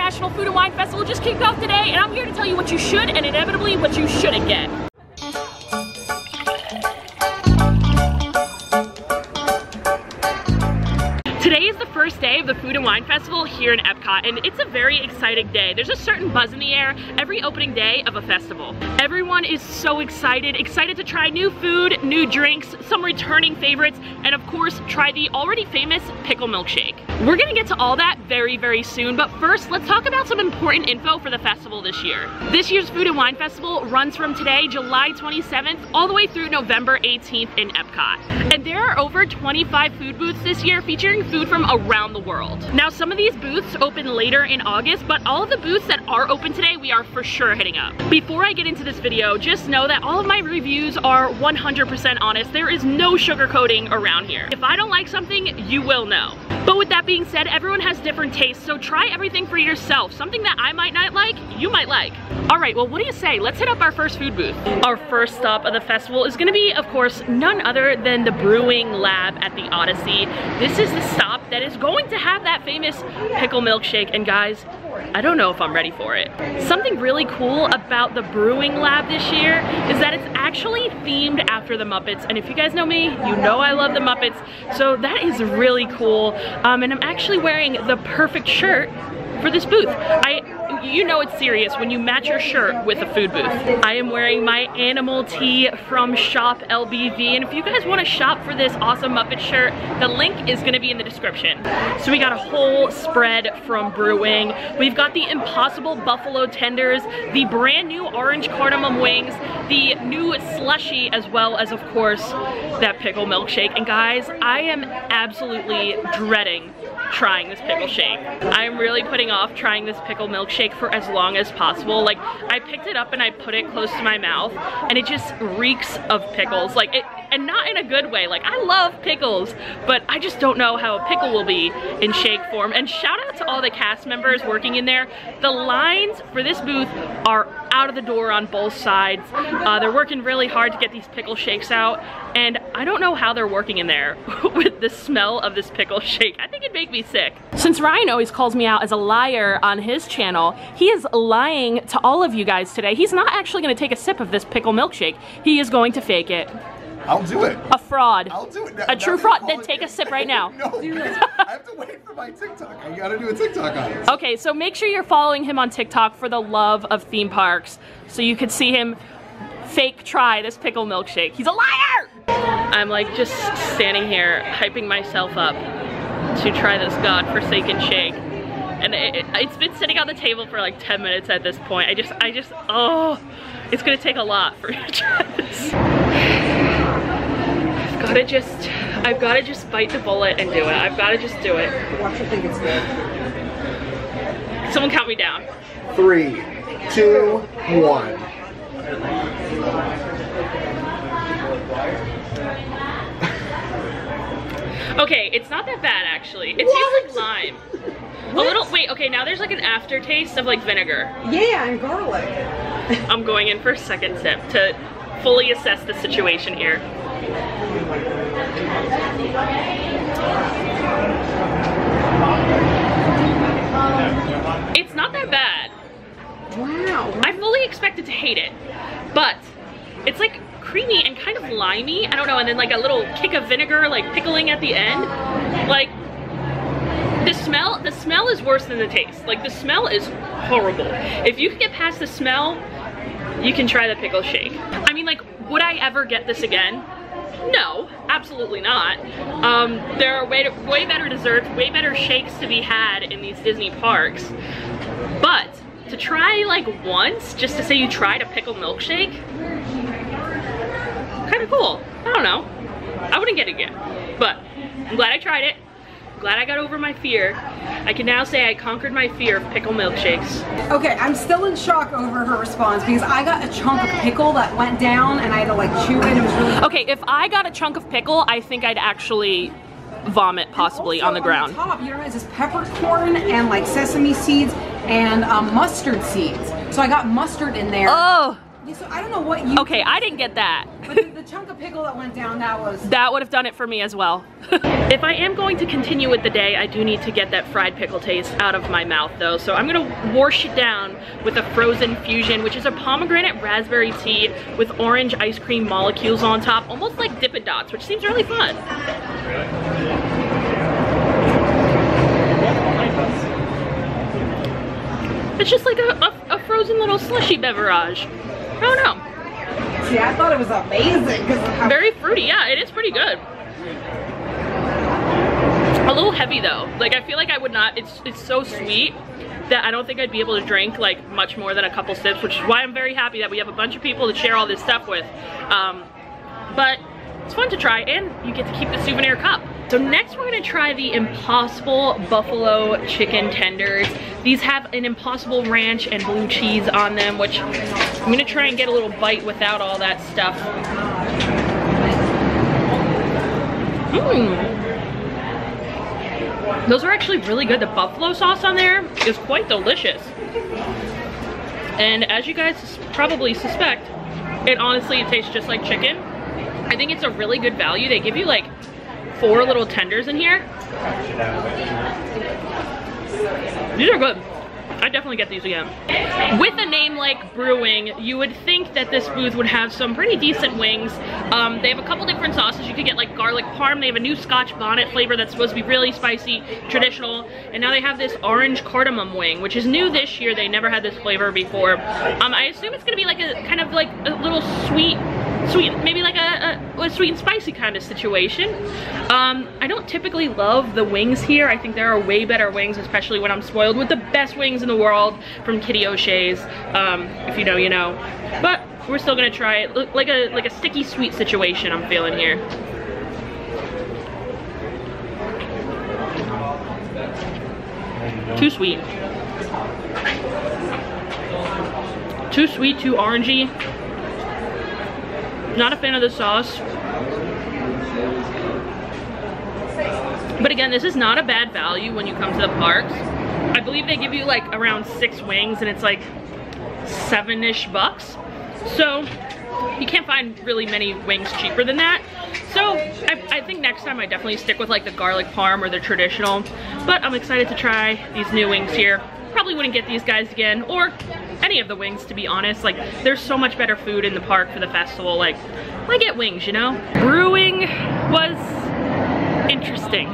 International Food and Wine Festival just kicked off today, and I'm here to tell you what you should and inevitably what you shouldn't get. Today is the first day of the Food and Wine Festival here in Epcot, and it's a very exciting day. There's a certain buzz in the air every opening day of a festival. Everyone is so excited to try new food, new drinks, some returning favorites, and of course, try the already famous pickle milkshake. We're gonna get to all that very, very soon, but first, let's talk about some important info for the festival this year. This year's Food and Wine Festival runs from today, July 27th, all the way through November 18th in Epcot. And there are over 25 food booths this year featuring food from around the world. Now, some of these booths open later in August, but all of the booths that are open today, we are for sure hitting up. Before I get into this video, just know that all of my reviews are 100% honest. There is no sugarcoating around here. If I don't like something, you will know. But with that being said, everyone has different tastes, so try everything for yourself. Something that I might not like, you might like. All right, well, what do you say? Let's hit up our first food booth. Our first stop of the festival is gonna be, of course, none other than the Brewing Lab at the Odyssey. This is the stop that is going to have that famous pickle milkshake, and guys, I don't know if I'm ready for it. Something really cool about the Brewing Lab this year is that it's actually themed after the Muppets, and if you guys know me, you know I love the Muppets, so that is really cool. And I'm actually wearing the perfect shirt for this booth. You know it's serious when you match your shirt with a food booth. I am wearing my animal tee from Shop LBV, and if you guys want to shop for this awesome Muppet shirt, the link is going to be in the description. So we got a whole spread from Brewing. We've got the Impossible Buffalo Tenders, the brand new Orange Cardamom Wings, the new slushie, as well as, of course, that pickle milkshake. And guys, I am absolutely dreading trying this pickle shake. I'm really putting off trying this pickle milkshake for as long as possible. Like, I picked it up and I put it close to my mouth, and it just reeks of pickles. Like, and not in a good way. Like, I love pickles, but I just don't know how a pickle will be in shake form. And shout out to all the cast members working in there. The lines for this booth are out of the door on both sides. They're working really hard to get these pickle shakes out, and I don't know how they're working in there with the smell of this pickle shake. I think it'd make me sick. Since Ryan always calls me out as a liar on his channel, he is lying to all of you guys today. He's not actually gonna take a sip of this pickle milkshake. He is going to fake it. I'll do it. A fraud. I'll do it. A true fraud. Then take a sip right now. No, I have to wait for my TikTok. I gotta do a TikTok on it. Okay, so make sure you're following him on TikTok for the love of theme parks, so you could see him fake try this pickle milkshake. He's a liar! I'm like just standing here hyping myself up to try this godforsaken shake. And it's been sitting on the table for like 10 minutes at this point. Oh, it's gonna take a lot for me to try this. I've gotta just bite the bullet and do it. I've gotta just do it. Watch you think it's good. Someone count me down. 3, 2, 1. Okay, it's not that bad actually. It tastes like lime. A little, wait, okay, now there's like an aftertaste of like vinegar. Yeah, and garlic. I'm going in for a second sip to fully assess the situation here. It's not that bad. Wow. I fully expected to hate it, but it's like creamy and kind of limey. I don't know, and then like a little kick of vinegar, like pickling at the end. Like, the smell is worse than the taste. Like, the smell is horrible. If you can get past the smell, you can try the pickle shake. I mean, like, would I ever get this again? No, absolutely not. There are way better desserts, way better shakes to be had in these Disney parks. But to try like once, just to say you tried a pickle milkshake, kind of cool. I don't know. I wouldn't get it again, but I'm glad I tried it. Glad I got over my fear. I can now say I conquered my fear of pickle milkshakes. Okay, I'm still in shock over her response because I got a chunk of pickle that went down and I had to like chew it. It was really okay. If I got a chunk of pickle, I think I'd actually vomit possibly on the ground. On the top, you know, it's peppercorn and like sesame seeds and mustard seeds. So I got mustard in there. Oh. So I don't know what you. Okay, I didn't get that. But the chunk of pickle that went down, that would have done it for me as well. If I am going to continue with the day, I do need to get that fried pickle taste out of my mouth though. So I'm gonna wash it down with a frozen fusion, which is a pomegranate raspberry tea with orange ice cream molecules on top, almost like Dippin' Dots, which seems really fun. It's just like a frozen little slushy beverage. I don't know. See, I thought it was amazing. Very fruity, yeah, it is pretty good. A little heavy though. Like I feel like I would not, it's so sweet that I don't think I'd be able to drink like much more than a couple sips, which is why I'm very happy that we have a bunch of people to share all this stuff with. But it's fun to try and you get to keep the souvenir cup. So next we're gonna try the Impossible Buffalo Chicken Tenders. These have an Impossible Ranch and blue cheese on them, which I'm gonna try and get a little bite without all that stuff. Those are actually really good. The buffalo sauce on there is quite delicious. And as you guys probably suspect, it honestly tastes just like chicken. I think it's a really good value. They give you like 4 little tenders in here. These are good. I definitely get these again. With a name like Brewing, you would think that this booth would have some pretty decent wings. They have a couple different sauces. You could get like garlic parm. They have a new Scotch bonnet flavor that's supposed to be really spicy, traditional. And now they have this orange cardamom wing, which is new this year. They never had this flavor before. I assume it's gonna be like a kind of like a little sweet, maybe like a sweet and spicy kind of situation. I don't typically love the wings here. I think there are way better wings, especially when I'm spoiled with the best wings in the world from Kitty O'Shea's. If you know, you know. But we're still gonna try it. Look like a sticky sweet situation I'm feeling here. Too sweet. Too sweet, too orangey. Not a fan of the sauce. But again, this is not a bad value when you come to the parks. I believe they give you like around 6 wings and it's like $7-ish bucks. So you can't find really many wings cheaper than that. So I think next time I definitely stick with like the garlic parm or the traditional. But I'm excited to try these new wings here. Probably wouldn't get these guys again, or any of the wings, to be honest. Like, there's so much better food in the park for the festival. Like, why get wings, you know? Brewing was interesting.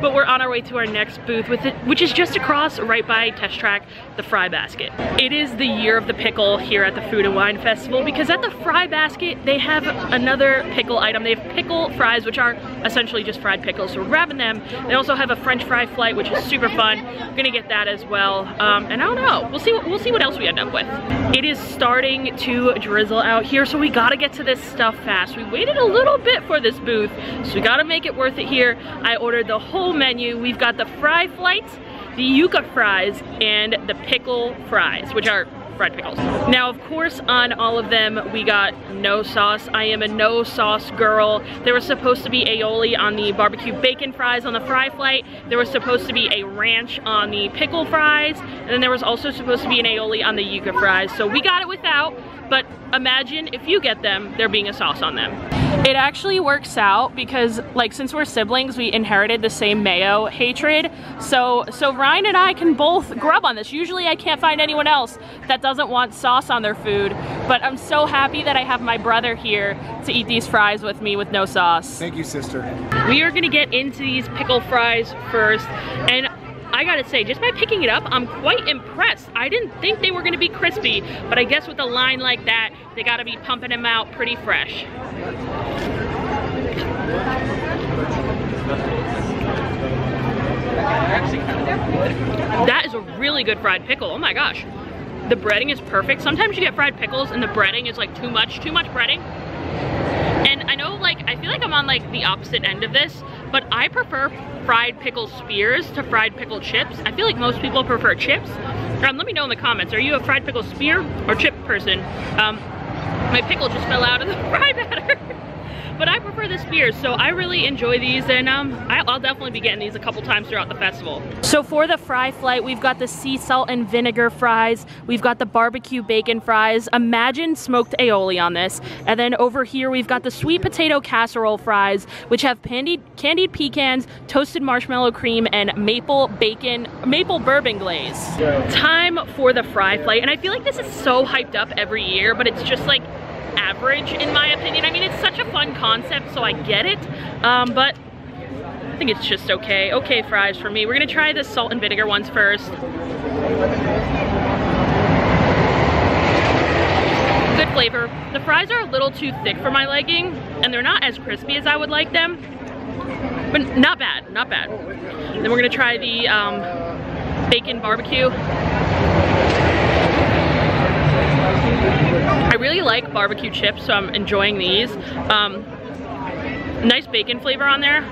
But we're on our way to our next booth, which is just across right by Test Track, the Fry Basket. It is the year of the pickle here at the Food and Wine Festival, because at the Fry Basket they have another pickle item. They have pickle fries, which are essentially just fried pickles, so we're grabbing them. They also have a French fry flight, which is super fun. I'm gonna get that as well. And I don't know, we'll see what else we end up with. It is starting to drizzle out here, so we gotta get to this stuff fast. We waited a little bit for this booth, so we gotta make it worth it here. I ordered the whole menu. We've got the fry flights, the yuca fries, and the pickle fries, which are fried pickles. Now, of course, on all of them, we got no sauce. I am a no sauce girl. There was supposed to be aioli on the barbecue bacon fries on the fry flight. There was supposed to be a ranch on the pickle fries. And then there was also supposed to be an aioli on the yuca fries. So we got it without, but imagine if you get them, there being a sauce on them. It actually works out because, like, since we're siblings, we inherited the same mayo hatred. So Ryan and I can both grub on this. Usually I can't find anyone else that doesn't want sauce on their food, but I'm so happy that I have my brother here to eat these fries with me with no sauce. Thank you, sister. We are gonna get into these pickle fries first, and I gotta say, just by picking it up, I'm quite impressed. I didn't think they were gonna be crispy, but I guess with a line like that, they gotta be pumping them out pretty fresh. That is a really good fried pickle, oh my gosh. The breading is perfect. Sometimes you get fried pickles and the breading is like too much breading. And I know, like, I feel like I'm on like the opposite end of this, but I prefer fried pickle spears to fried pickle chips. I feel like most people prefer chips. Let me know in the comments, are you a fried pickle spear or chip person? My pickle just fell out of the fry batter. but I prefer this beer, so I really enjoy these, and I'll definitely be getting these a couple times throughout the festival. So for the fry flight, we've got the sea salt and vinegar fries, we've got the barbecue bacon fries, imagine smoked aioli on this, and then over here we've got the sweet potato casserole fries, which have candied pecans, toasted marshmallow cream, and maple bourbon glaze. Time for the fry flight, and I feel like this is so hyped up every year, but it's just like average in my opinion. I mean, it's such a fun concept, so I get it, but I think it's just okay. Okay fries for me. We're gonna try the salt and vinegar ones first. Good flavor. The fries are a little too thick for my liking, and they're not as crispy as I would like them, but not bad, not bad. Then we're gonna try the bacon barbecue. I really like barbecue chips, so I'm enjoying these. Nice bacon flavor on there.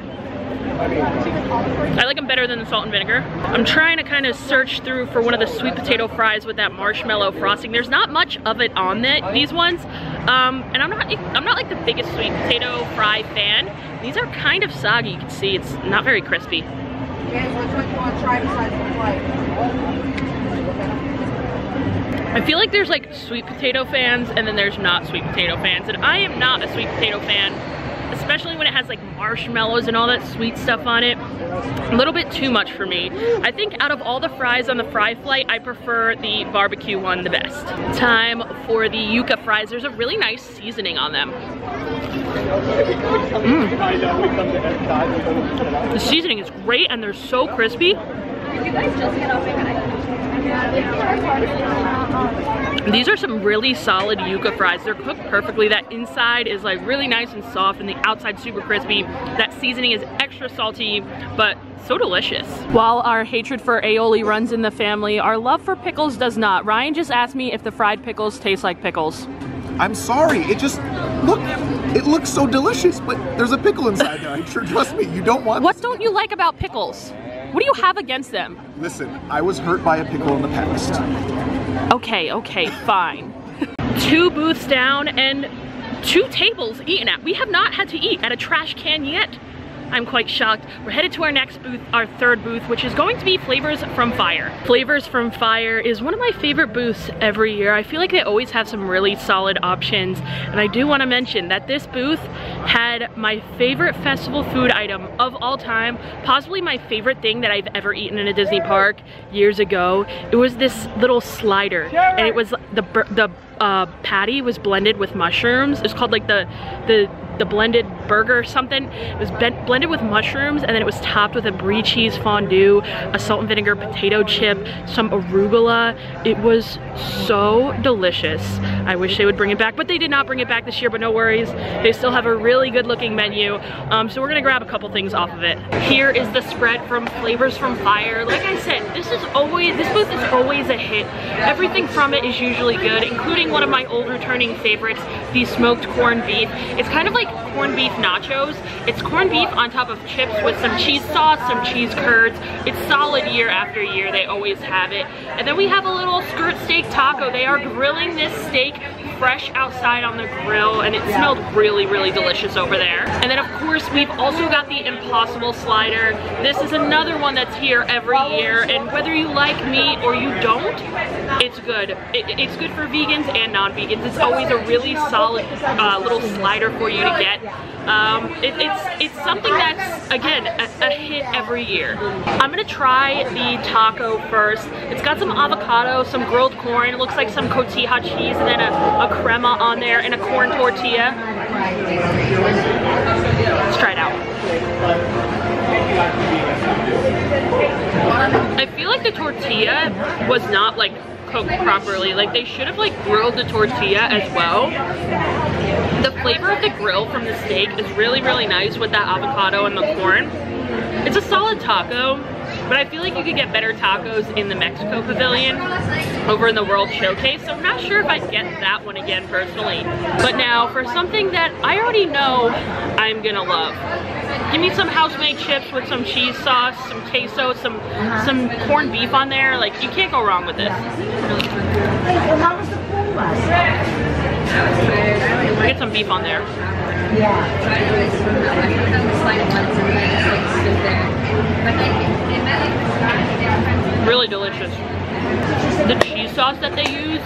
I like them better than the salt and vinegar. I'm trying to kind of search through for one of the sweet potato fries with that marshmallow frosting. There's not much of it on these ones, and I'm not like the biggest sweet potato fry fan. These are kind of soggy. You can see it's not very crispy. Guys, which one do you want to try besides the flight? I feel like there's like sweet potato fans and then there's not sweet potato fans, and I am not a sweet potato fan, especially when it has like marshmallows and all that sweet stuff on it. A little bit too much for me. I think out of all the fries on the fry flight, I prefer the barbecue one the best. Time for the yuca fries. There's a really nice seasoning on them. The seasoning is great and they're so crispy. Did you guys just get off These are some really solid yuca fries. They're cooked perfectly. That inside is like really nice and soft and the outside super crispy. That seasoning is extra salty, but so delicious. While our hatred for aioli runs in the family, our love for pickles does not. Ryan just asked me if the fried pickles taste like pickles. I'm sorry, it looks so delicious, but there's a pickle inside there. Trust me, you don't want. What don't you like about pickles? What do you have against them? Listen, I was hurt by a pickle in the past. Okay, fine. 2 booths down and 2 tables eaten at. We have not had to eat at a trash can yet. I'm quite shocked. We're headed to our next booth, our 3rd booth, which is going to be Flavors from Fire. Flavors from Fire is one of my favorite booths every year. I feel like they always have some really solid options. And I do want to mention that this booth had my favorite festival food item of all time, possibly my favorite thing that I've ever eaten in a Disney park years ago. It was this little slider, and it was the patty was blended with mushrooms. It's called like the blended burger or something. It was blended with mushrooms, and then it was topped with a brie cheese fondue, a salt and vinegar potato chip, some arugula. It was so delicious. I wish they would bring it back, but they did not bring it back this year, but no worries. They still have a really good looking menu. So we're gonna grab a couple things off of it. Here is the spread from Flavors from Fire. Like I said, this booth is always a hit. Everything from it is usually good, including one of my old returning favorites, the smoked corned beef. It's kind of like corned beef nachos. It's corned beef on top of chips with some cheese sauce, some cheese curds. It's solid year after year. They always have it. And then we have a little skirt steak taco. They are grilling this steak fresh outside on the grill, and it smelled really, really delicious over there. And then of course we've also got the Impossible Slider. This is another one that's here every year, and whether you like meat or you don't, it's good. It's good for vegans and non-vegans. It's always a really solid little slider for you to get. It's something that's, again, a hit every year. I'm gonna try the taco first. It's got some avocado, some grilled corn, it looks like some cotija cheese, and then a crema on there, and a corn tortilla. Let's try it out. I feel like the tortilla was not like cooked properly. Like they should have like grilled the tortilla as well. The flavor of the grill from the steak is really, really nice with that avocado and the corn. It's a solid taco, but I feel like you could get better tacos in the Mexico Pavilion over in the World Showcase, so I'm not sure if I'd get that one again personally. But now for something that I already know I'm gonna love. Give me some house-made chips with some cheese sauce, some queso, some corned beef on there. Like, you can't go wrong with this. Get some beef on there. Really delicious. The cheese sauce that they use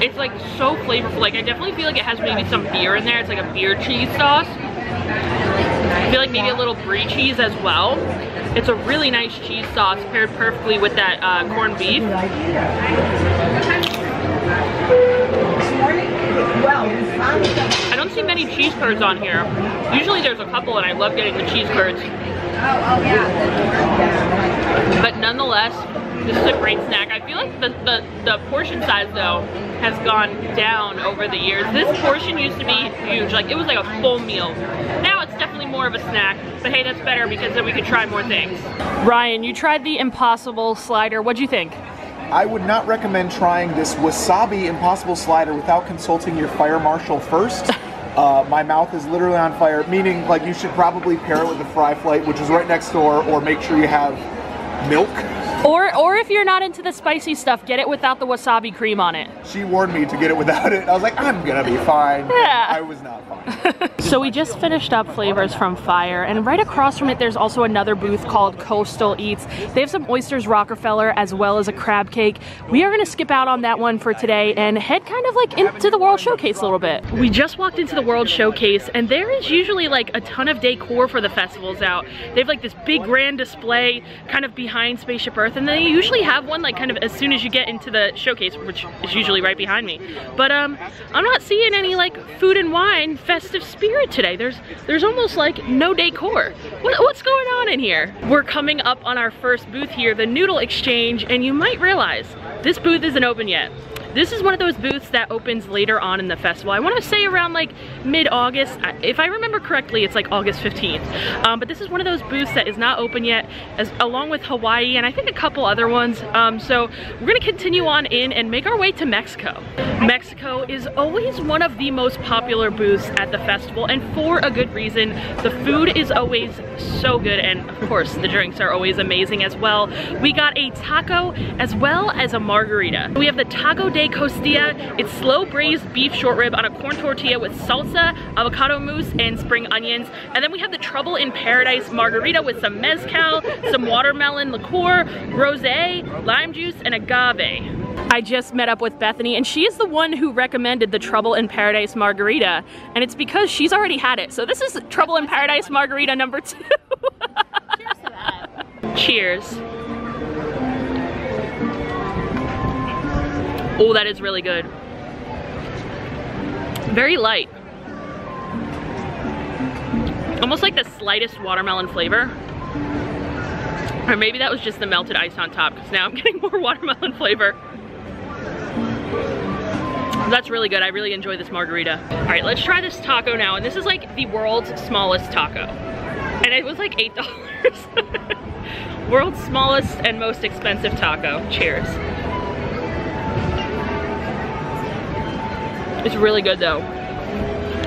it's like so flavorful. Like I definitely feel like it has maybe some beer in there. It's like a beer cheese sauce. I feel like maybe a little brie cheese as well. It's a really nice cheese sauce paired perfectly with that corned beef. I don't see many cheese curds on here. Usually there's a couple and I love getting the cheese curds. But nonetheless, this is a great snack. I feel like the portion size though has gone down over the years. This portion used to be huge, like it was like a full meal. Now it's definitely more of a snack, but hey, that's better because then we could try more things. Ryan, you tried the Impossible Slider. What'd you think? I would not recommend trying this wasabi Impossible Slider without consulting your fire marshal first. My mouth is literally on fire, meaning like you should probably pair it with the Fry Flight, which is right next door, or make sure you have milk. Or if you're not into the spicy stuff, get it without the wasabi cream on it. She warned me to get it without it. I was like, I'm gonna be fine. Yeah. I was not fine. So we just finished up Flavors from Fire, and right across from it there's also another booth called Coastal Eats. They have some oysters Rockefeller as well as a crab cake. We are gonna skip out on that one for today and head kind of like into the World Showcase a little bit. We just walked into the World Showcase and there is usually like a ton of decor for the festivals out. They have like this big grand display kind of behind Spaceship Earth, and they usually have one like kind of as soon as you get into the showcase, which is usually right behind me. But I'm not seeing any like food and wine festive spirit today. There's almost like no decor. What's going on in here? We're coming up on our first booth here, the Noodle Exchange, and you might realize this booth isn't open yet. This is one of those booths that opens later on in the festival. I want to say around like mid-August. If I remember correctly, it's like August 15th. But this is one of those booths that is not open yet, along with Hawaii and I think a couple other ones. So we're gonna continue on in and make our way to Mexico. Mexico is always one of the most popular booths at the festival, and for a good reason. The food is always so good, and of course the drinks are always amazing as well. We got a taco as well as a margarita. We have the Taco de Costilla. It's slow braised beef short rib on a corn tortilla with salsa, avocado mousse, and spring onions. And then we have the Trouble in Paradise margarita with some mezcal, some watermelon liqueur, rosé, lime juice, and agave. I just met up with Bethany, and she is the one who recommended the Trouble in Paradise margarita, and it's because she's already had it. So this is Trouble in Paradise margarita number 2. Cheers to that. Cheers. Oh, that is really good. Very light. Almost like the slightest watermelon flavor. Or maybe that was just the melted ice on top, because now I'm getting more watermelon flavor. That's really good. I really enjoy this margarita. All right, let's try this taco now. And this is like the world's smallest taco. And it was like $8. World's smallest and most expensive taco. Cheers. It's really good though.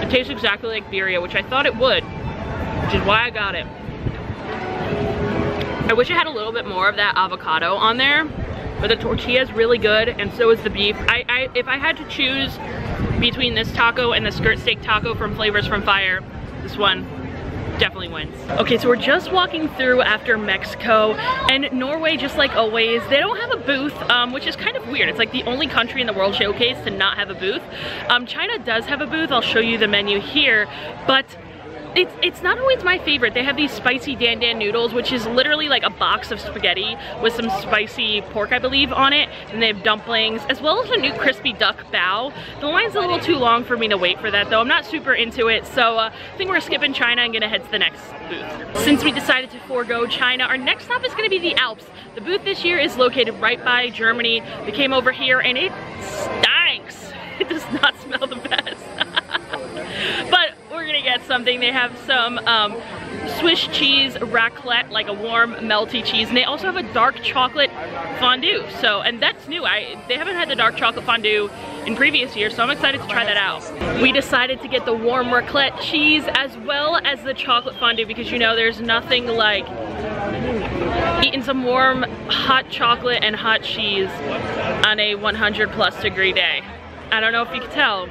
It tastes exactly like birria, which I thought it would, which is why I got it. I wish it had a little bit more of that avocado on there, but the tortilla is really good, and so is the beef. If I had to choose between this taco and the skirt steak taco from Flavors from Fire, this one definitely wins. Okay, so we're just walking through after Mexico, and Norway, just like always, they don't have a booth, which is kind of weird. It's like the only country in the World Showcase to not have a booth. China does have a booth. I'll show you the menu here, but it's not always my favorite. They have these spicy Dan Dan noodles, which is literally like a box of spaghetti with some spicy pork, I believe, on it. And they have dumplings, as well as a new crispy duck bao. The line's a little too long for me to wait for that, though. I'm not super into it, so I think we're skipping China and gonna head to the next booth. Since we decided to forego China, our next stop is gonna be the Alps. The booth this year is located right by Germany. We came over here and it stinks. It does not smell the best. But we're gonna get something. They have some Swiss cheese raclette, like a warm melty cheese, and they also have a dark chocolate fondue. So, and that's new. They haven't had the dark chocolate fondue in previous years, so I'm excited to try that out. We decided to get the warm raclette cheese as well as the chocolate fondue, because you know there's nothing like eating some warm hot chocolate and hot cheese on a 100+ degree day. I don't know if you can tell,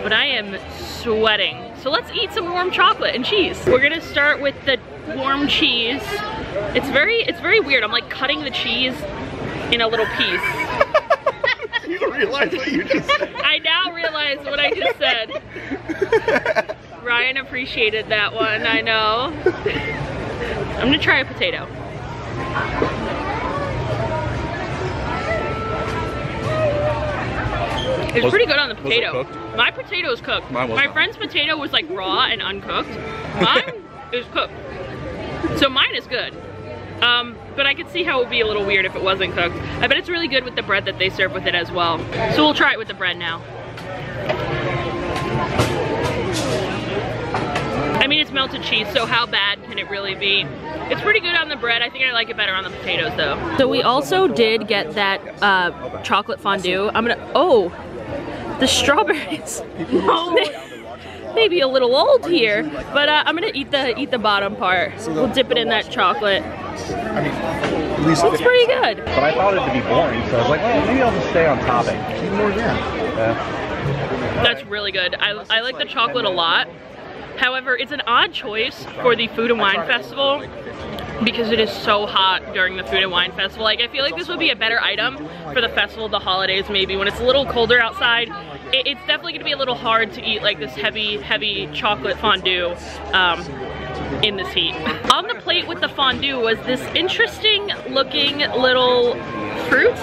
but I am sweating. So let's eat some warm chocolate and cheese. We're gonna start with the warm cheese. It's very weird. I'm like cutting the cheese in a little piece. You don't realize what you just said. I now realize what I just said. Ryan appreciated that one, I know. I'm gonna try a potato. It's pretty good on the potato. My potato is cooked. My friend's potato was like raw and uncooked. Mine is cooked. So mine is good. But I could see how it would be a little weird if it wasn't cooked. I bet it's really good with the bread that they serve with it as well. So we'll try it with the bread now. I mean, it's melted cheese, so how bad can it really be? It's pretty good on the bread. I think I like it better on the potatoes though. So we also did get that chocolate fondue. Oh, the strawberries. Maybe a little old here, but I'm gonna eat the bottom part. We'll dip it in that chocolate. I mean, at least it's pretty good. But I thought it to be boring, so I was like, well, maybe I'll just stay on topping. Keep more, yeah. That's really good. I like the chocolate a lot. However, it's an odd choice for the Food and Wine Festival because it is so hot during the Food and Wine Festival. Like, I feel like this would be a better item for the festival, the holidays maybe, when it's a little colder outside. It's definitely gonna be a little hard to eat like this heavy chocolate fondue in this heat. On the plate with the fondue was this interesting looking little fruit.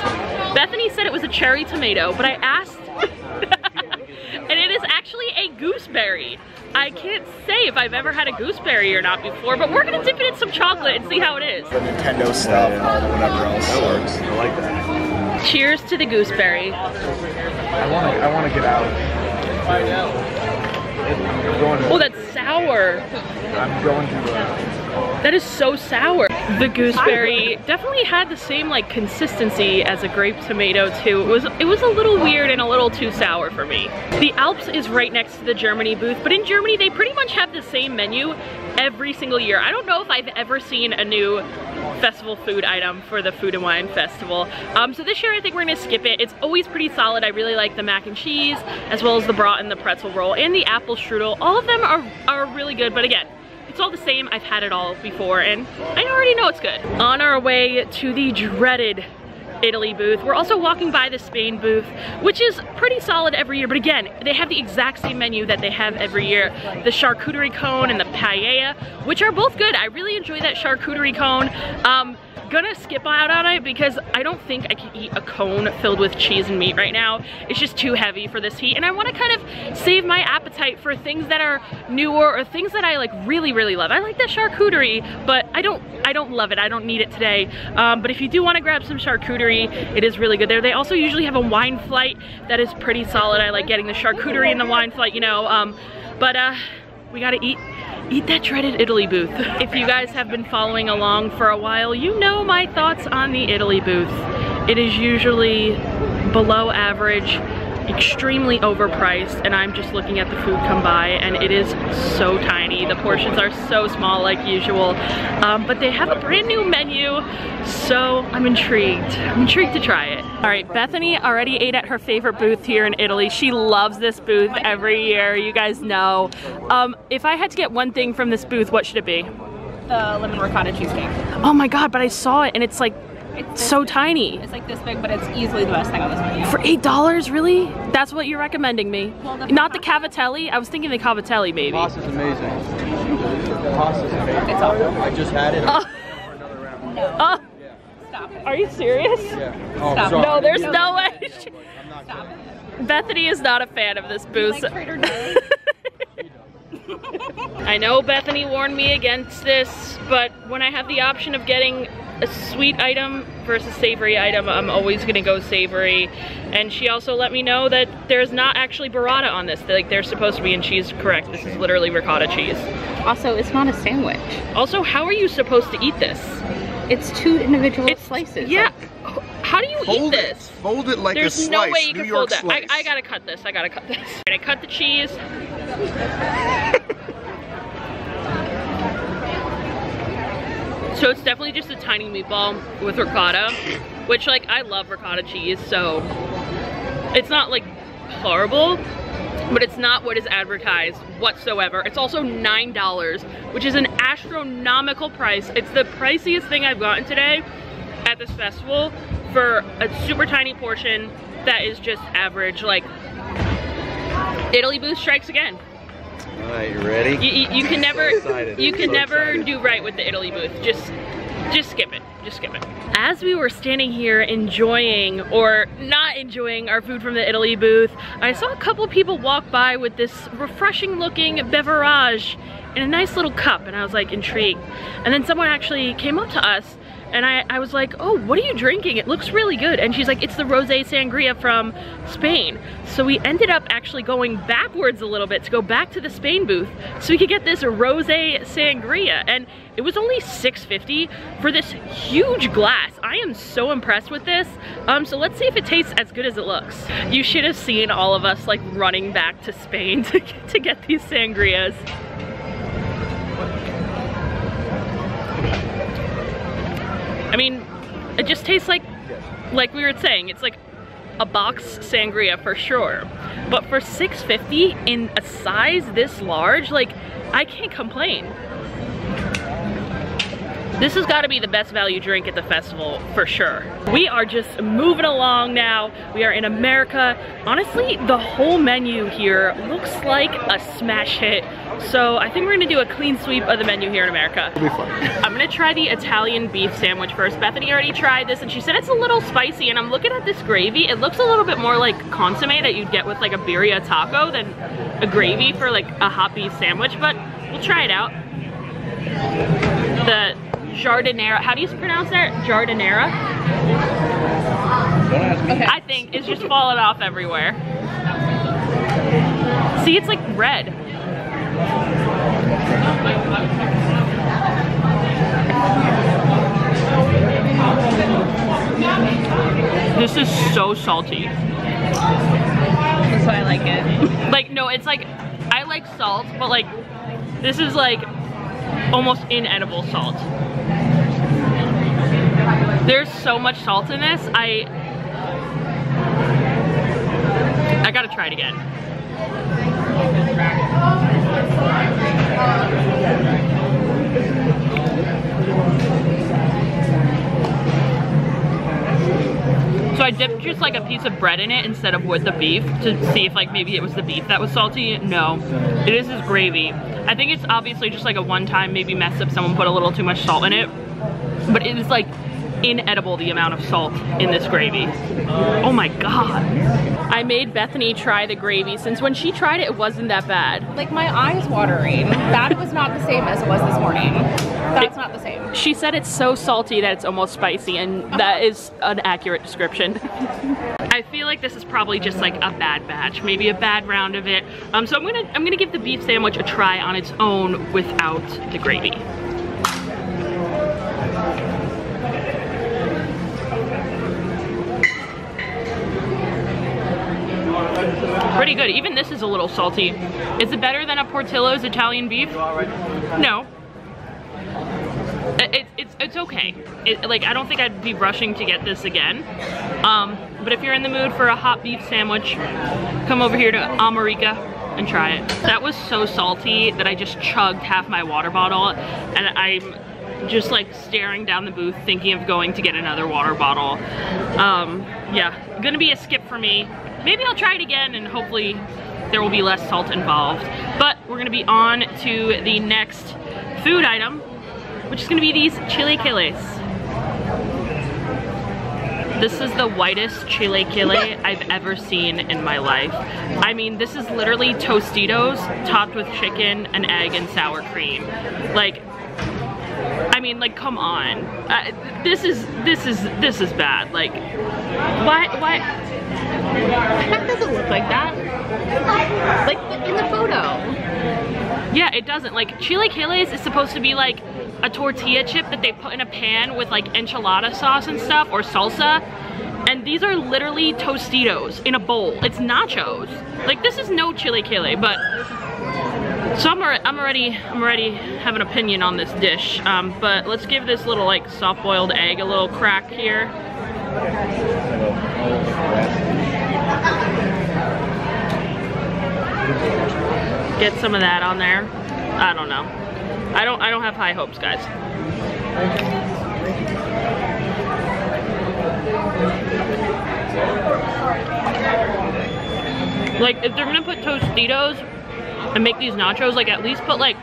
Bethany said it was a cherry tomato, but I asked, and it is actually a gooseberry. I can't say if I've ever had a gooseberry or not before, but we're gonna dip it in some chocolate and see how it is. The Nintendo stuff and all the whatever else. That works. I like that. Cheers to the gooseberry. I wanna get out. Oh, that's sour. I'm going to. That is so sour. The gooseberry definitely had the same like consistency as a grape tomato too. It was a little weird and a little too sour for me. The Alps is right next to the Germany booth, but in Germany they pretty much have the same menu every single year. I don't know if I've ever seen a new festival food item for the Food and Wine Festival. So this year I think we're gonna skip it. It's always pretty solid. I really like the mac and cheese, as well as the brat and the pretzel roll, and the apple strudel. All of them are really good, but again, it's all the same. I've had it all before and I already know it's good. On our way to the dreaded Italy booth. We're also walking by the Spain booth, which is pretty solid every year, but again, they have the exact same menu that they have every year. The charcuterie cone and the paella, which are both good. I really enjoy that charcuterie cone. Gonna skip out on it because I don't think I can eat a cone filled with cheese and meat right now. It's just too heavy for this heat, and I want to kind of save my appetite for things that are newer or things that I like really love. I like that charcuterie, but I don't love it. I don't need it today. But if you do want to grab some charcuterie, it is really good there. They also usually have a wine flight that is pretty solid. I like getting the charcuterie and the wine flight, you know. We gotta eat that dreaded Italy booth. If you guys have been following along for a while, you know my thoughts on the Italy booth. It is usually below average, extremely overpriced, and I'm just looking at the food come by and it is so tiny. The portions are so small like usual, but they have a brand new menu, so I'm intrigued. I'm intrigued to try it. All right, Bethany already ate at her favorite booth here in Italy. She loves this booth every year, you guys know. If I had to get one thing from this booth, what should it be? The lemon ricotta cheesecake. Oh my God, but I saw it and it's like, it's so tiny. It's like this big, but it's easily the best thing on this menu. For $8, really? That's what you're recommending me? Well, not the cavatelli? I was thinking the cavatelli maybe. The pasta's amazing. The pasta's amazing. It's awful. I just had it. No. Stop it. Are you serious? Yeah. Oh, Stop. sorry. No, there's no way. Stop it. Bethany is not a fan of this booth. Like Trader Joe's. I know Bethany warned me against this, but when I have the option of getting a sweet item versus savory item, I'm always gonna go savory. And she also let me know that there's not actually burrata on this. Like, they're supposed to be, and she's correct. This is literally ricotta cheese. Also, it's not a sandwich. Also, how are you supposed to eat this? It's two individual slices. Yeah. How do you eat this? Fold it like There's a slice. no way you New can York fold that. slice. I gotta cut this. I gotta cut this. I cut the cheese. So it's definitely just a tiny meatball with ricotta, which, like, I love ricotta cheese, so it's not like horrible, but it's not what is advertised whatsoever. It's also $9, which is an astronomical price. It's the priciest thing I've gotten today at this festival for a super tiny portion that is just average. Like, Italy Booth strikes again. All right, you ready? You can never, you can So never excited. do right with the Italy Booth. Just skip it. Just skip it. As we were standing here enjoying or not enjoying our food from the Italy booth, I saw a couple people walk by with this refreshing looking beverage in a nice little cup, and I was like intrigued. And then someone actually came up to us, and I was like, oh, what are you drinking? It looks really good. And she's like, it's the Rosé Sangria from Spain. So we ended up actually going backwards a little bit to go back to the Spain booth so we could get this Rosé Sangria. And it was only $6.50 for this huge glass. I am so impressed with this. So let's see if it tastes as good as it looks. You should have seen all of us like running back to Spain to get these sangrias. I mean, it just tastes like we were saying, it's like a box sangria for sure. But for $6.50 in a size this large, like, I can't complain. This has got to be the best value drink at the festival for sure. We are just moving along now. We are in America. Honestly, the whole menu here looks like a smash hit. So I think we're gonna do a clean sweep of the menu here in America. It'll be fun. I'm gonna try the Italian beef sandwich first. Bethany already tried this and she said it's a little spicy, and I'm looking at this gravy. It looks a little bit more like consomme that you'd get with like a birria taco than a gravy for like a hot beef sandwich, but we'll try it out. The Giardiniera, how do you pronounce that? Giardiniera? Don't ask me. Okay. I think it's just falling off everywhere. See, it's like red. This is so salty. That's why I like it. Like, no, it's like, I like salt, but like, this is like almost inedible salt. There's so much salt in this, I gotta try it again. So I dipped just like a piece of bread in it instead of with the beef to see if like maybe it was the beef that was salty. No, it is this gravy. I think it's obviously just like a one-time maybe mess up, someone put a little too much salt in it, but it is like inedible the amount of salt in this gravy. Oh my god. I made Bethany try the gravy since when she tried it, it wasn't that bad. Like, my eyes watering. That was not the same as it was this morning. That's not the same. She said it's so salty that it's almost spicy, and that is an accurate description. I feel like this is probably just like a bad batch, maybe a bad round of it. So I'm gonna give the beef sandwich a try on its own without the gravy. Pretty good. Even this is a little salty. Is it better than a Portillo's Italian beef? No. It's okay. Like, I don't think I'd be rushing to get this again. But if you're in the mood for a hot beef sandwich, come over here to America and try it. That was so salty that I just chugged half my water bottle, and I'm just like staring down the booth thinking of going to get another water bottle. Yeah, gonna be a skip for me. Maybe I'll try it again and hopefully there will be less salt involved. But we're gonna be on to the next food item, which is gonna be these chilaquiles. This is the whitest chilaquile I've ever seen in my life. I mean, this is literally Tostitos topped with chicken and egg and sour cream. Like, I mean, like, come on. This is bad. Like, why? That doesn't look like that. Like in the photo. Yeah, it doesn't. Like, chilaquiles is supposed to be like a tortilla chip that they put in a pan with like enchilada sauce and stuff, or salsa. And these are literally Tostitos in a bowl. It's nachos. Like, this is no chilaquile, but so I'm already have an opinion on this dish. But let's give this little like soft-boiled egg a little crack here. Get some of that on there. I don't know. I don't have high hopes, guys. Like, if they're gonna put Tostitos and make these nachos, like, at least put like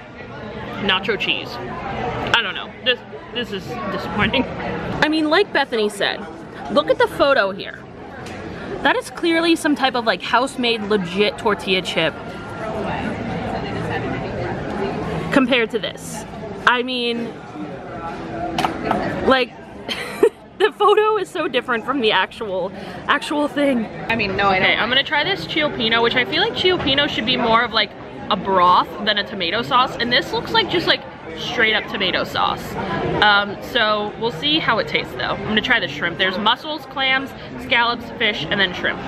nacho cheese. I don't know. This is disappointing. I mean, like Bethany said, look at the photo here. That is clearly some type of like house-made legit tortilla chip compared to this. I mean, like, the photo is so different from the actual thing. I mean, no, I don't. Okay, I'm gonna try this Ciampino, which I feel like Ciampino should be more of like a broth than a tomato sauce, and this looks like just like straight up tomato sauce. So we'll see how it tastes though. I'm gonna try the shrimp. There's mussels, clams, scallops, fish, and then shrimp.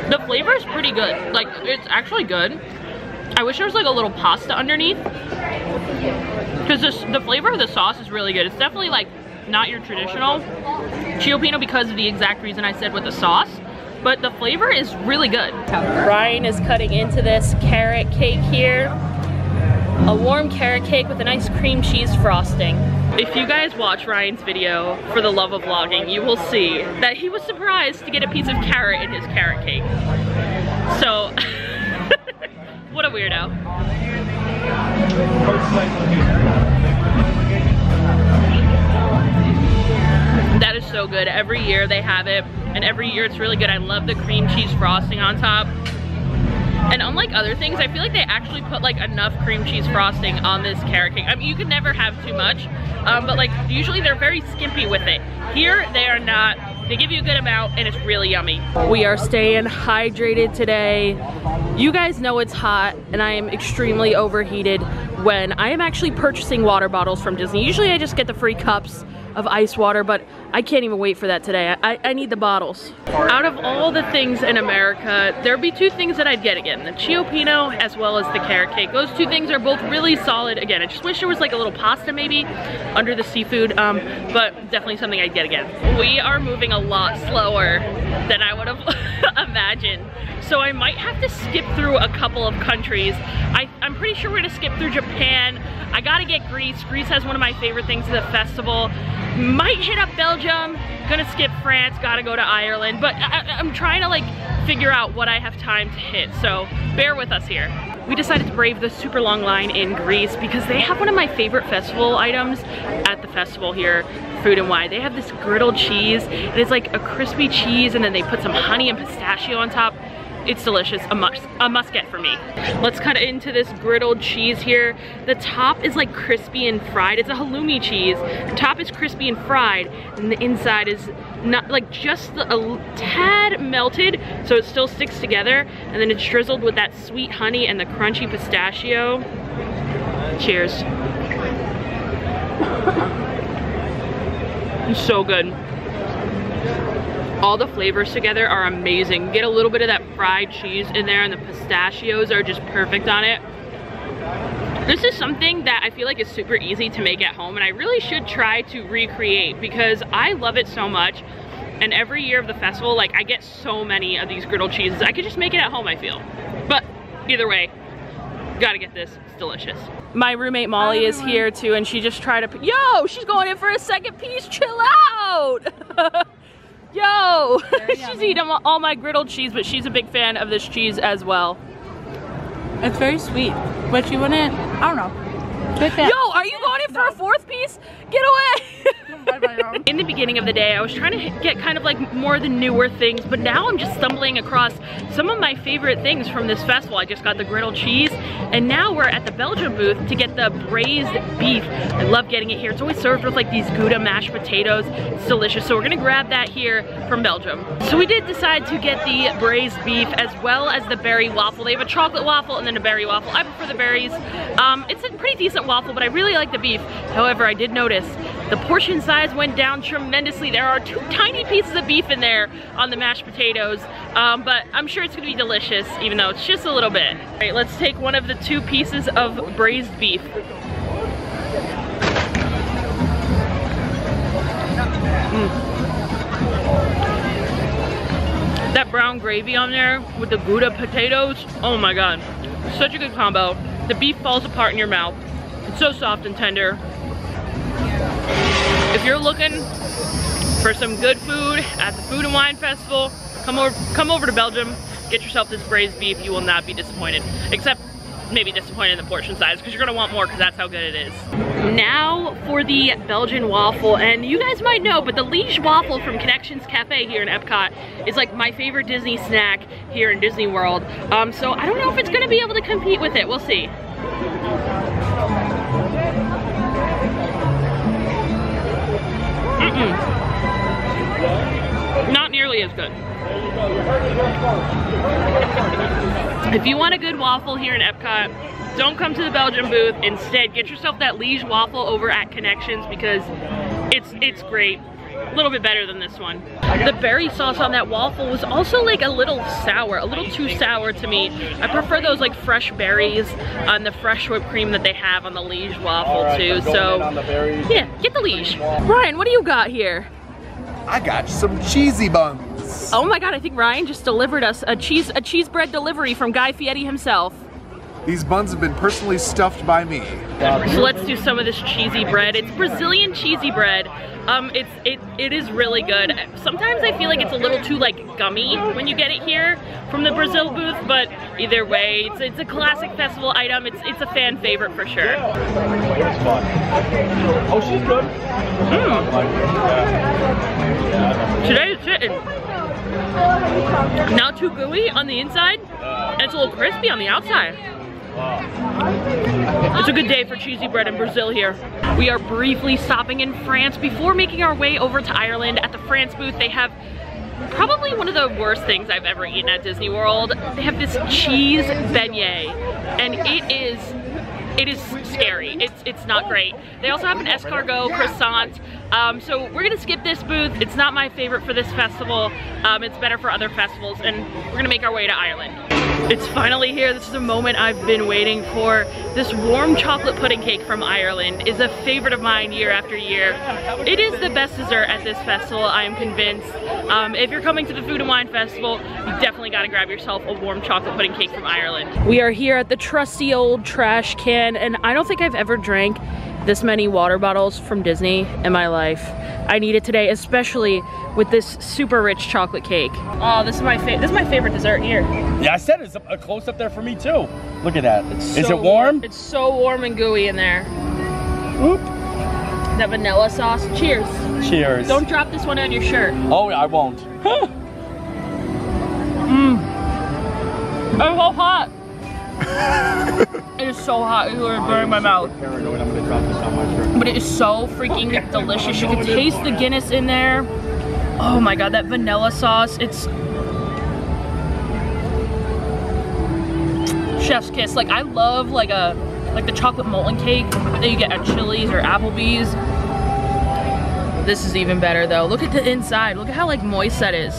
The flavor is pretty good. Like, it's actually good. I wish there was like a little pasta underneath, because the flavor of the sauce is really good. It's definitely like not your traditional Ciampino because of the exact reason I said with the sauce, but the flavor is really good. Ryan is cutting into this carrot cake here. A warm carrot cake with a nice cream cheese frosting. If you guys watch Ryan's video for the love of vlogging, you will see that he was surprised to get a piece of carrot in his carrot cake. So, what a weirdo. That is so good. Every year they have it, and every year it's really good. I love the cream cheese frosting on top. And unlike other things, I feel like they actually put like enough cream cheese frosting on this carrot cake. I mean, you can never have too much, but like usually they're very skimpy with it. Here, they are not. They give you a good amount and it's really yummy. We are staying hydrated today. You guys know it's hot and I am extremely overheated when I am actually purchasing water bottles from Disney. Usually I just get the free cups of ice water, but I can't even wait for that today. I need the bottles. Out of all the things in America, there'd be two things that I'd get again, the Ciampino as well as the carrot cake. Those two things are both really solid. Again, I just wish there was like a little pasta maybe under the seafood, but definitely something I'd get again. We are moving a lot slower than I would have imagined. So I might have to skip through a couple of countries. I'm pretty sure we're gonna skip through Japan. I gotta get Greece. Greece has one of my favorite things at the festival. Might hit up Belgium, gonna skip France, gotta go to Ireland, but I'm trying to like figure out what I have time to hit, so bear with us here. We decided to brave the super long line in Greece because they have one of my favorite festival items at the festival here, Food and Wine. They have this griddled cheese, and it's like a crispy cheese, and then they put some honey and pistachio on top. It's delicious, a must get for me. Let's cut into this griddled cheese here. The top is like crispy and fried. It's a halloumi cheese. The top is crispy and fried, and the inside is not like just a tad melted, so it still sticks together, and then it's drizzled with that sweet honey and the crunchy pistachio. Cheers. It's so good. All the flavors together are amazing. Get a little bit of that fried cheese in there, and the pistachios are just perfect on it. This is something that I feel like is super easy to make at home, and I really should try to recreate because I love it so much. And every year of the festival, like, I get so many of these griddled cheeses. I could just make it at home, I feel. But either way, gotta get this. It's delicious. My roommate Molly is here too, and she just tried to, yo, she's going in for a second piece. Chill out. Yo, she's eating all my griddled cheese, but she's a big fan of this cheese as well. It's very sweet, but you wouldn't, I don't know. Big fan. Yo, are you going in for a fourth piece? Get away! In the beginning of the day, I was trying to get kind of like more of the newer things, but now I'm just stumbling across some of my favorite things from this festival. I just got the griddled cheese, and now we're at the Belgium booth to get the braised beef. I love getting it here. It's always served with like these Gouda mashed potatoes. It's delicious, so we're gonna grab that here from Belgium. So we did decide to get the braised beef as well as the berry waffle. They have a chocolate waffle and then a berry waffle. I prefer the berries. It's a pretty decent waffle, but I really like the beef. However, I did notice the portion size went down tremendously. There are 2 tiny pieces of beef in there on the mashed potatoes, but I'm sure it's gonna be delicious, even though it's just a little bit. All right, let's take one of the 2 pieces of braised beef. brown gravy on there with the Gouda potatoes. Oh my God, such a good combo. The beef falls apart in your mouth. It's so soft and tender. If you're looking for some good food at the Food and Wine Festival, come over to Belgium, get yourself this braised beef. You will not be disappointed, except maybe disappointed in the portion size, because you're gonna want more because that's how good it is. Now for the Belgian waffle, and you guys might know, but the Liege waffle from Connections Cafe here in Epcot is like my favorite Disney snack here in Disney World. So I don't know if it's gonna be able to compete with it. We'll see. Not nearly as good. If you want a good waffle here in Epcot, don't come to the Belgian booth. Instead, get yourself that Liege waffle over at Connections, because it's great. A little bit better than this one. The berry sauce on that waffle was also like a little sour, a little too sour to me. I prefer those like fresh berries on the fresh whipped cream that they have on the Liege waffle too. So yeah, get the Liege. Ryan, what do you got here? I got some cheesy buns. Oh my God, I think Ryan just delivered us a cheese bread delivery from Guy Fieri himself. These buns have been personally stuffed by me. So let's do some of this cheesy bread. It's Brazilian cheesy bread. It is really good. Sometimes I feel like it's a little too like gummy when you get it here from the Brazil booth, but either way, it's a classic festival item. It's a fan favorite for sure. Oh, she's good. Today it's hitting. Not too gooey on the inside, and it's a little crispy on the outside. It's a good day for cheesy bread in Brazil here. We are briefly stopping in France before making our way over to Ireland. At the France booth, they have probably one of the worst things I've ever eaten at Disney World. They have this cheese beignet, and it is scary. It's not great. They also have an escargot croissant. So we're gonna skip this booth. It's not my favorite for this festival. It's better for other festivals, and we're gonna make our way to Ireland. It's finally here. This is a moment I've been waiting for. This warm chocolate pudding cake from Ireland is a favorite of mine year after year. It is the best dessert at this festival, I am convinced. If you're coming to the Food and Wine Festival, you definitely gotta grab yourself a warm chocolate pudding cake from Ireland. We are here at the trusty old trash can, and I don't think I've ever drank this many water bottles from Disney in my life. I need it today, especially with this super rich chocolate cake. Oh, this is my favorite dessert here. Yeah, I said it's a close up there for me too. Look at that. Is So it warm? It's so warm and gooey in there. Oop. That vanilla sauce. Cheers. Cheers. Don't drop this one on your shirt. Oh, I won't. It's so hot. It is so hot. It's going to burn my mouth. But it is so freaking delicious. You can taste the Guinness in there. Oh my God, that vanilla sauce. It's chef's kiss. Like, I love like the chocolate molten cake that you get at Chili's or Applebee's. This is even better though. Look at the inside. Look at how like moist that is.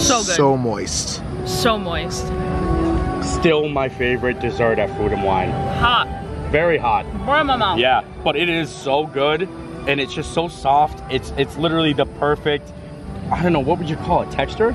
So good. So moist. So moist. Still my favorite dessert at Food and Wine. Hot. Very hot. Burn my mouth. Yeah, but it is so good, and it's just so soft. It's literally the perfect, I don't know, what would you call it, texture?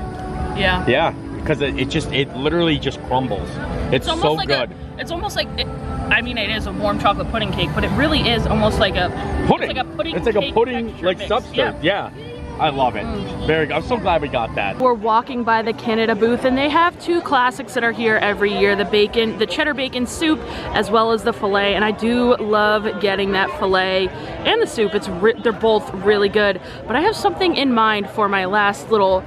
Yeah. Yeah, because it literally just crumbles. It's so like good. It's almost like, I mean, it is a warm chocolate pudding cake, but it really is almost like a pudding. It's like a pudding like mix. substance. Yeah. I love it. Very good. I'm so glad we got that. We're walking by the Canada booth, and they have two classics that are here every year: the cheddar bacon soup, as well as the filet. And I do love getting that filet and the soup. They're both really good. But I have something in mind for my last little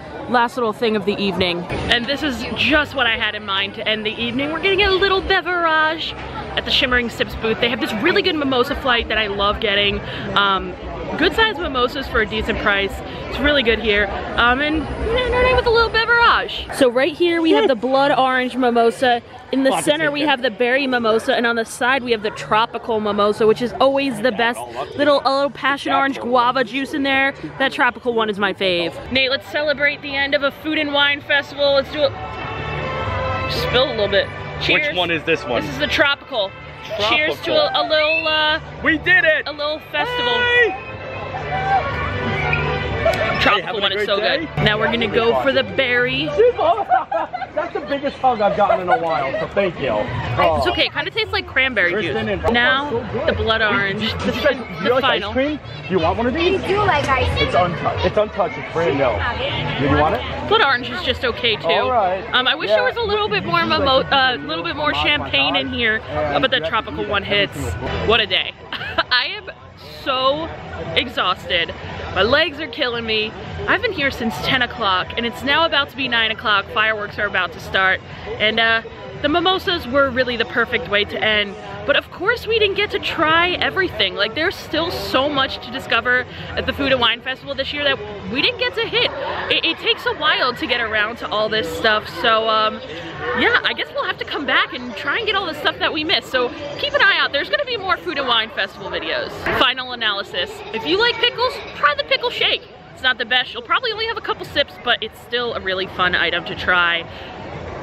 thing of the evening, and this is just what I had in mind to end the evening. We're getting a little beverage at the Shimmering Sips booth. They have this really good mimosa flight that I love getting. Good sized mimosas for a decent price. It's really good here. And with a little beverage. So right here we have the blood orange mimosa. In the center we have the berry mimosa, and on the side we have the tropical mimosa, which is always the best. A little passion orange guava juice in there. That tropical one is my fave. Nate, let's celebrate the end of a Food and Wine Festival. Let's do it. Spill a little bit. Cheers. Which one is this one? This is the tropical. Cheers to a little we did it! A little festival. Hey! Tropical one is so good. Now we're gonna go for the berry. That's the biggest hug I've gotten in a while, so thank you. It's okay, it kind of tastes like cranberry juice. Now, the blood orange, the like final. ice cream? Do you want one of these? I do like ice cream. It's untouched. It's untouched. It's brand new. Do you want it? Blood orange is just okay too. All right. I wish there was a little bit more champagne in here, but the tropical one hits. What a day. I am so exhausted. My legs are killing me. I've been here since 10 o'clock and it's now about to be 9 o'clock. Fireworks are about to start. And the mimosas were really the perfect way to end. But of course we didn't get to try everything. Like there's still so much to discover at the Food and Wine Festival this year that we didn't get to hit. It takes a while to get around to all this stuff. So yeah, I guess we'll have to come back and try and get all the stuff that we missed. So keep an eye out. There's gonna be more Food and Wine Festival videos. Final analysis. If you like pickles, try the pickle shake. It's not the best. You'll probably only have a couple sips, but it's still a really fun item to try.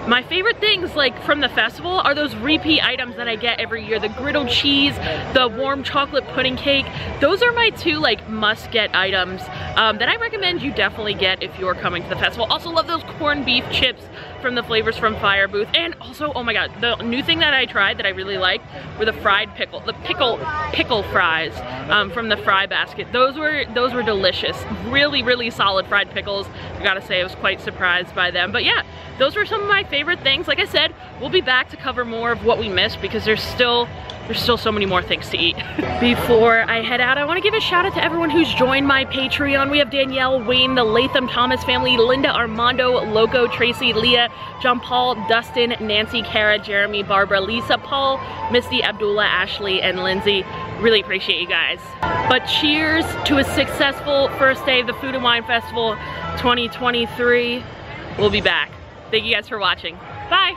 My favorite things like from the festival are those repeat items that I get every year. The griddled cheese, the warm chocolate pudding cake. Those are my two like must get items that I recommend you definitely get if you're coming to the festival. Also love those corned beef chips from the Flavors from Fire booth. And also, oh my god, the new thing that I tried that I really liked were the fried pickle, the pickle fries from the Fry Basket. Those were delicious. Really solid fried pickles. I gotta say I was quite surprised by them. But yeah, those were some of my favorite things. Like I said, we'll be back to cover more of what we missed because there's still so many more things to eat. Before I head out, I want to give a shout out to everyone who's joined my Patreon. We have Danielle, Wayne, the Latham Thomas family, Linda, Armando, Loco, Tracy, Leah, John Paul, Dustin, Nancy, Kara, Jeremy, Barbara, Lisa, Paul, Misty, Abdullah, Ashley, and Lindsay. Really appreciate you guys. But cheers to a successful first day of the Food and Wine Festival 2023. We'll be back. Thank you guys for watching. Bye.